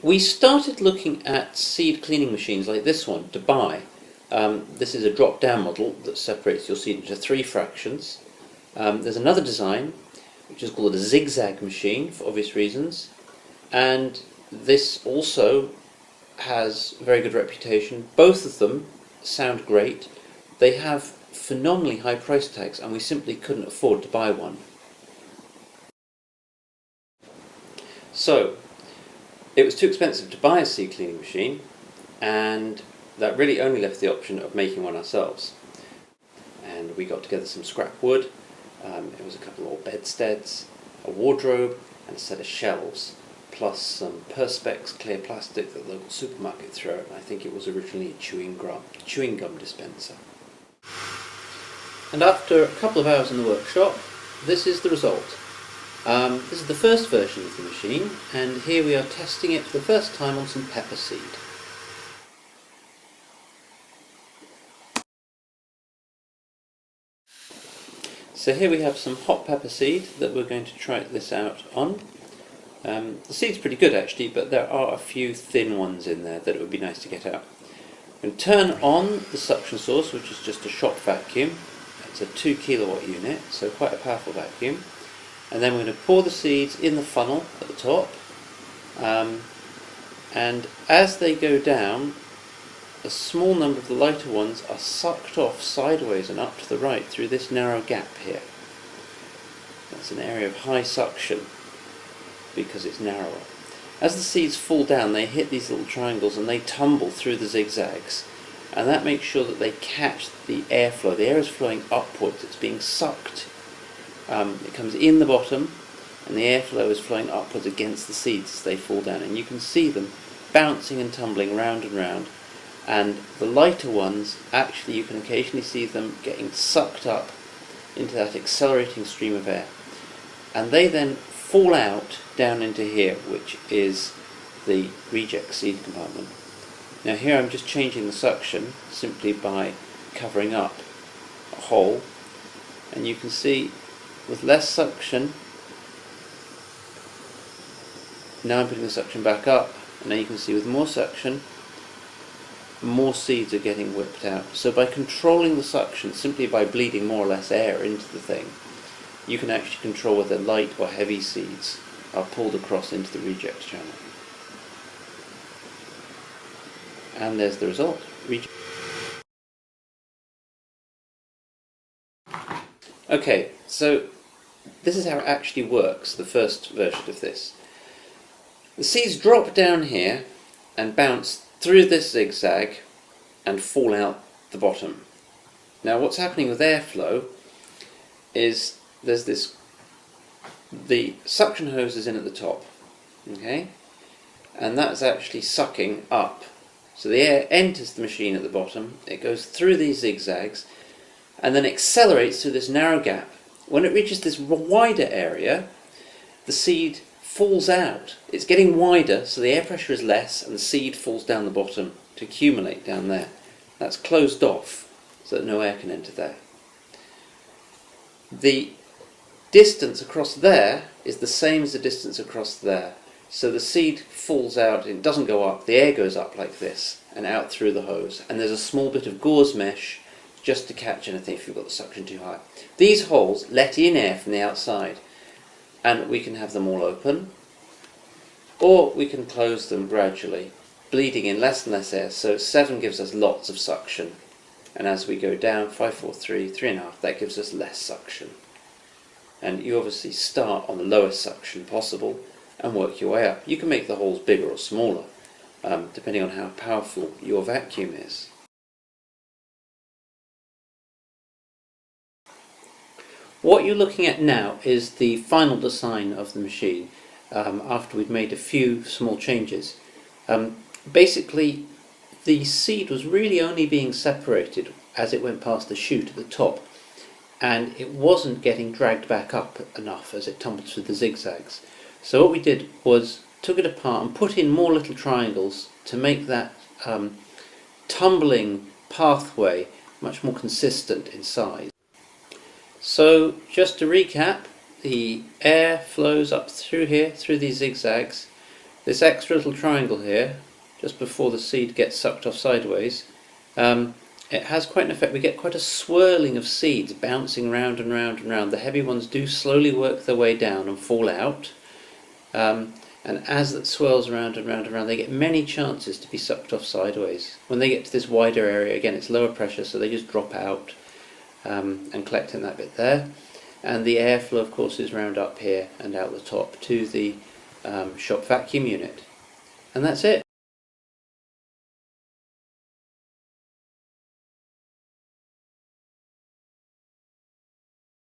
We started looking at seed cleaning machines like this one to buy. This is a drop-down model that separates your seed into 3 fractions. There's another design which is called a zigzag machine for obvious reasons, and this also has a very good reputation. Both of them sound great. They have phenomenally high price tags, and we simply couldn't afford to buy one. So it was too expensive to buy a seed cleaning machine, and that really only left the option of making one ourselves. And we got together some scrap wood. It was a couple of old bedsteads, a wardrobe, and a set of shelves, plus some Perspex clear plastic that the local supermarket threw out, and I think it was originally a chewing gum dispenser. And after a couple of hours in the workshop, this is the result. This is the first version of the machine, and here we are testing it for the first time on some pepper seed. So here we have some hot pepper seed that we're going to try this out on. The seed's pretty good actually, but there are a few thin ones in there that it would be nice to get out. I'm going to turn on the suction source, which is just a shop vacuum. It's a 2 kilowatt unit, so quite a powerful vacuum. And then we're going to pour the seeds in the funnel at the top, and as they go down, a small number of the lighter ones are sucked off sideways and up to the right through this narrow gap here. That's an area of high suction because it's narrower. As the seeds fall down, they hit these little triangles and they tumble through the zigzags, and that makes sure that they catch the airflow. The air is flowing upwards, it's being sucked. It comes in the bottom, and the airflow is flowing upwards against the seeds as they fall down, and you can see them bouncing and tumbling round and round. And the lighter ones, actually you can occasionally see them getting sucked up into that accelerating stream of air, and they then fall out down into here, which is the reject seed compartment. Now here I'm just changing the suction simply by covering up a hole, and you can see with less suction, now I'm putting the suction back up, and now you can see with more suction, more seeds are getting whipped out. So by controlling the suction, simply by bleeding more or less air into the thing, you can actually control whether light or heavy seeds are pulled across into the reject channel. And there's the result. Okay, so this is how it actually works, the first version of this. The seeds drop down here and bounce through this zigzag and fall out the bottom. Now what's happening with airflow is the suction hose is in at the top, okay, and that's actually sucking up. So the air enters the machine at the bottom, it goes through these zigzags and then accelerates through this narrow gap. When it reaches this wider area, the seed falls out. It's getting wider, so the air pressure is less and the seed falls down the bottom to accumulate down there. That's closed off so that no air can enter there. The distance across there is the same as the distance across there. So the seed falls out, it doesn't go up, the air goes up like this and out through the hose, and there's a small bit of gauze mesh just to catch anything if you've got the suction too high. These holes let in air from the outside, and we can have them all open, or we can close them gradually, bleeding in less and less air. So 7 gives us lots of suction, and as we go down, 5, 4, 3, 3.5, that gives us less suction. And you obviously start on the lowest suction possible and work your way up. You can make the holes bigger or smaller, depending on how powerful your vacuum is. What you're looking at now is the final design of the machine, after we'd made a few small changes. Basically, the seed was really only being separated as it went past the chute at the top, and it wasn't getting dragged back up enough as it tumbled through the zigzags. So what we did was took it apart and put in more little triangles to make that tumbling pathway much more consistent in size. So just to recap, the air flows up through here, through these zigzags, This extra little triangle here, just before the seed gets sucked off sideways, it has quite an effect. We get quite a swirling of seeds bouncing round and round and round. The heavy ones do slowly work their way down and fall out. And as that swirls around and round and round, they get many chances to be sucked off sideways. When they get to this wider area, again, it's lower pressure, so they just drop out and collect in that bit there. And the airflow, of course, is round up here and out the top to the shop vacuum unit. And that's it.